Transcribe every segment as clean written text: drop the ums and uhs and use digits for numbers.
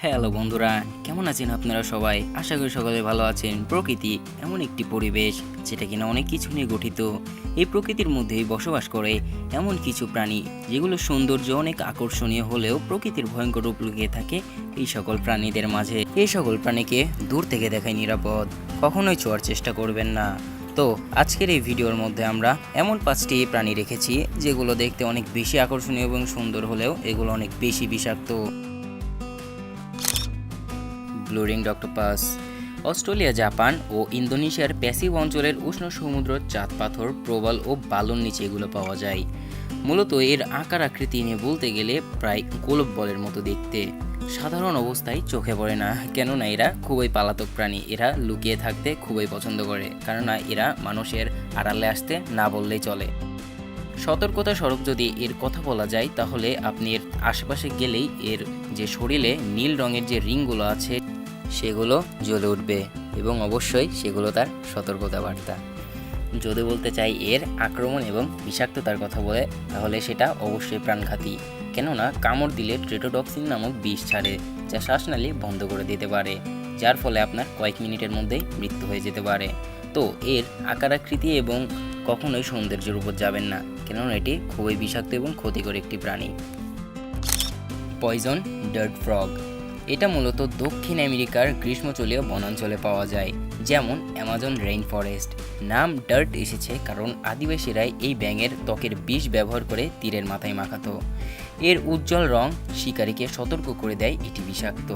Hello বন্ধুরা, কেমন আছেন আপনারা সবাই? আশা করি সকলে ভালো আছেন। প্রকৃতি এমন একটি পরিবেশ যেটা কিনা অনেক কিছু নিয়ে গঠিত। এই প্রকৃতির মধ্যেই বসবাস করে এমন কিছু প্রাণী যেগুলো সৌন্দর্য অনেক আকর্ষণীয় হলেও প্রকৃতির ভয়ঙ্কর রূপ লুকিয়ে থাকে এই সকল প্রাণীদের মাঝে। এই সকল প্রাণীকে দূর থেকে দেখাই নিরাপদ, কখনোই ছোঁয়ার চেষ্টা করবেন না। তো আজকের এই ভিডিওর মধ্যে আমরা এমন 5টি প্রাণী রেখেছি যেগুলো দেখতে অনেক বেশি আকর্ষণীয় এবং সুন্দর হলেও এগুলো অনেক বেশি বিষাক্ত। Blue ringed octopus Australia, Japan ও ইন্দোনেশিয়ার প্যাসিফিক অঞ্চলের উষ্ণ সমুদ্র, চাঁদ পাথর, প্রবাল ও বালুর নিচে এগুলো পাওয়া যায়। মূলত এর আকার আকৃতি নিয়ে বলতে গেলে প্রায় গোলক বলের মতো দেখতে। সাধারণ অবস্থায় চোখে পড়ে না, কেননা এরা খুবই পালাতক প্রাণী। এরা লুকিয়ে থাকতে খুবই পছন্দ করে, কেননা এরা মানুষের আড়ালে আসতে না বললেই চলে। সতর্কতা স্বরূপ যদি এর কথা বলা যায় তাহলে আপনি এর আশেপাশে গেলেই এর যে শরীরে নীল রঙের যে রিংগুলো আছে সেগুলো জ্বলে উঠবে এবং অবশ্যই সেগুলো তার সতর্কতা বার্তা। যদি বলতে চাই এর আক্রমণ এবং বিষাক্ততার কথা বলে তাহলে সেটা অবশ্যই প্রাণঘাতী, কেননা কামড় দিলে ট্রেটোটক্সিন নামক বিষ ছাড়ে, যা শ্বাসনালী বন্ধ করে দিতে পারে, যার ফলে আপনার কয়েক মিনিটের মধ্যেই মৃত্যু হয়ে যেতে পারে। তো এর আকার আকৃতি এবং কখনোই সৌন্দর্যের উপর যাবেন না, কেননা এটি খুবই বিষাক্ত এবং ক্ষতিকর একটি প্রাণী। পয়জন ডার্ট ফ্রগ এটা মূলত দক্ষিণ আমেরিকার গ্রীষ্মচলীয় বনাঞ্চলে পাওয়া যায়, যেমন অ্যামাজন রেইন ফরেস্ট। নাম ডার্ট এসেছে কারণ আদিবাসীরাই এই ব্যাঙের ত্বকের বিষ ব্যবহার করে তীরের মাথায় মাখাতো। এর উজ্জ্বল রং শিকারীকে সতর্ক করে দেয় এটি বিষাক্ত।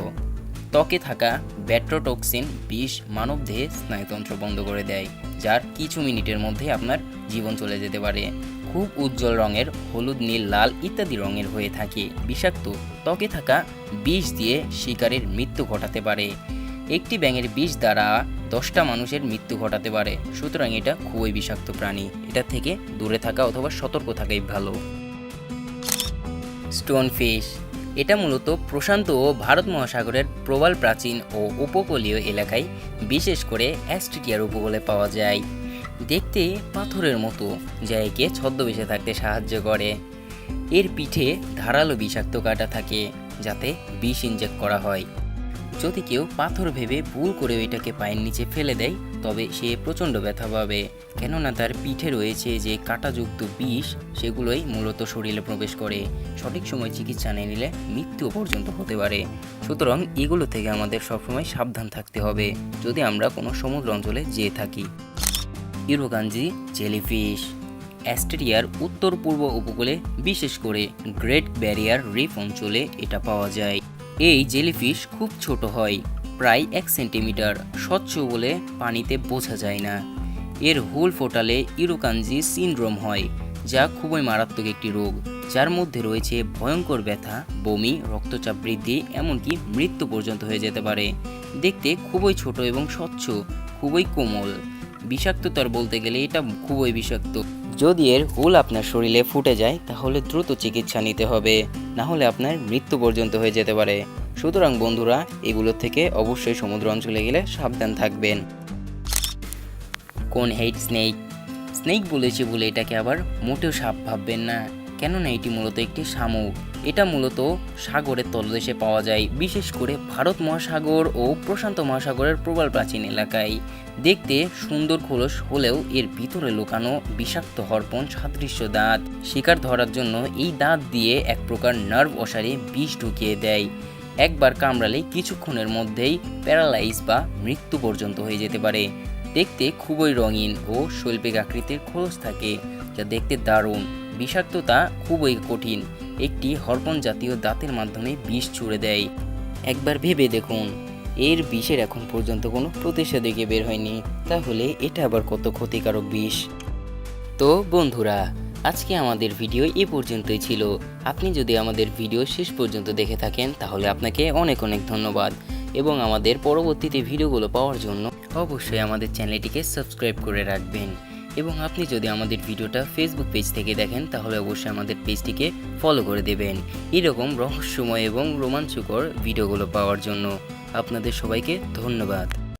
ত্বকে থাকা ব্যাট্রোটক্সিন বিষ মানবদেহে স্নায়ুতন্ত্র বন্ধ করে দেয়, যার কিছু মিনিটের মধ্যে আপনার জীবন চলে যেতে পারে। খুব উজ্জ্বল রঙের, হলুদ, নীল, লাল ইত্যাদি রঙের হয়ে থাকে। বিষাক্ত, ত্বকে থাকা বিষ দিয়ে শিকারের মৃত্যু ঘটাতে পারে। একটি ব্যাঙের বিষ দ্বারা 10টা মানুষের মৃত্যু ঘটাতে পারে, সুতরাং এটা খুবই বিষাক্ত প্রাণী। এটা থেকে দূরে থাকা অথবা সতর্ক থাকাই ভালো। স্টোনফিশ এটা মূলত প্রশান্ত ও ভারত মহাসাগরের প্রবাল, প্রাচীন ও উপকূলীয় এলাকায়, বিশেষ করে অ্যাস্ট্রেলিয়ার উপকূলে পাওয়া যায়। দেখতে পাথরের মতো, যা একে ছদ্মবেশে থাকতে সাহায্য করে। এর পিঠে ধারালো বিষাক্ত কাঁটা থাকে, যাতে বিষ ইনজেক্ট করা হয়। যদি কেউ পাথর ভেবে ভুল করে এটাকে পায়ের নিচে ফেলে দেয় তবে সে প্রচণ্ড ব্যথা পাবে, কেননা তার পিঠে রয়েছে যে কাঁটাযুক্ত বিষ সেগুলোই মূলত শরীরে প্রবেশ করে। সঠিক সময় চিকিৎসা না নিলে মৃত্যু পর্যন্ত হতে পারে। সুতরাং এগুলো থেকে আমাদের সবসময় সাবধান থাকতে হবে যদি আমরা কোনো সমুদ্র অঞ্চলে যেয়ে থাকি। ইরোকানজি জেলিফিশ অস্ট্রেলিয়ার উত্তর পূর্ব উপকূলে, বিশেষ করে গ্রেট ব্যারিয়ার রিফ অঞ্চলে এটা পাওয়া যায়। এই জেলিফিশ খুব ছোট হয়, প্রায় 1 সেন্টিমিটার, স্বচ্ছ বলে পানিতে বোঝা যায় না। এর হুল ফোটালে ইরোকানজি সিনড্রোম হয়, যা খুবই মারাত্মক একটি রোগ, যার মধ্যে রয়েছে ভয়ঙ্কর ব্যথা, বমি, রক্তচাপ বৃদ্ধি, এমনকি মৃত্যু পর্যন্ত হয়ে যেতে পারে। দেখতে খুবই ছোট এবং স্বচ্ছ, খুবই কোমল। বিষাক্ততার বলতে গেলে এটা খুবই বিষাক্ত। যদি এর হুল আপনার শরীরে ফুটে যায় তাহলে দ্রুত চিকিৎসা নিতে হবে, না হলে আপনার মৃত্যু পর্যন্ত হয়ে যেতে পারে। সুতরাং বন্ধুরা, এগুলোর থেকে অবশ্যই সমুদ্র অঞ্চলে গেলে সাবধান থাকবেন। কোন হেইট স্নেক স্নেক বলেছি বলে এটাকে আবার মোটেও সাপ ভাববেন না, কেননা এটি মূলত একটি শামুক। এটা মূলত সাগরের তলদেশে পাওয়া যায়, বিশেষ করে ভারত মহাসাগর ও প্রশান্ত মহাসাগরের প্রবাল প্রাচীন এলাকায়। দেখতে সুন্দর খোলস হলেও এর ভিতরে লুকানো বিষাক্ত হরপন সাদৃশ্য দাঁত। শিকার ধরার জন্য এই দাঁত দিয়ে এক প্রকার নার্ভ অসারে বিষ ঢুকিয়ে দেয়। একবার কামড়ালে কিছুক্ষণের মধ্যেই প্যারালাইজ বা মৃত্যু পর্যন্ত হয়ে যেতে পারে। দেখতে খুবই রঙিন ও শৈল্পিক আকৃতির খোলস থাকে, যা দেখতে দারুণ। বিষাক্ততা খুবই কঠিন, একটি হরপন জাতীয় দাঁতের মাধ্যমে বিষ ছুড়ে দেয়। একবার ভেবে দেখুন, এর বিষের এখন পর্যন্ত কোনো প্রতিষেধকে বের হয়নি, তাহলে এটা আবার কত ক্ষতিকারক বিষ। তো বন্ধুরা, আজকে আমাদের ভিডিও এ পর্যন্তই ছিল। আপনি যদি আমাদের ভিডিও শেষ পর্যন্ত দেখে থাকেন তাহলে আপনাকে অনেক অনেক ধন্যবাদ, এবং আমাদের পরবর্তীতে ভিডিওগুলো পাওয়ার জন্য অবশ্যই আমাদের চ্যানেলটিকে সাবস্ক্রাইব করে রাখবেন। এবং আপনি যদি আমাদের ভিডিওটা ফেসবুক পেজ থেকে দেখেন তাহলে অবশ্যই আমাদের পেজটিকে ফলো করে দেবেন এরকম রহস্যময় এবং রোমাঞ্চকর ভিডিওগুলো পাওয়ার জন্য। আপনাদের সবাইকে ধন্যবাদ।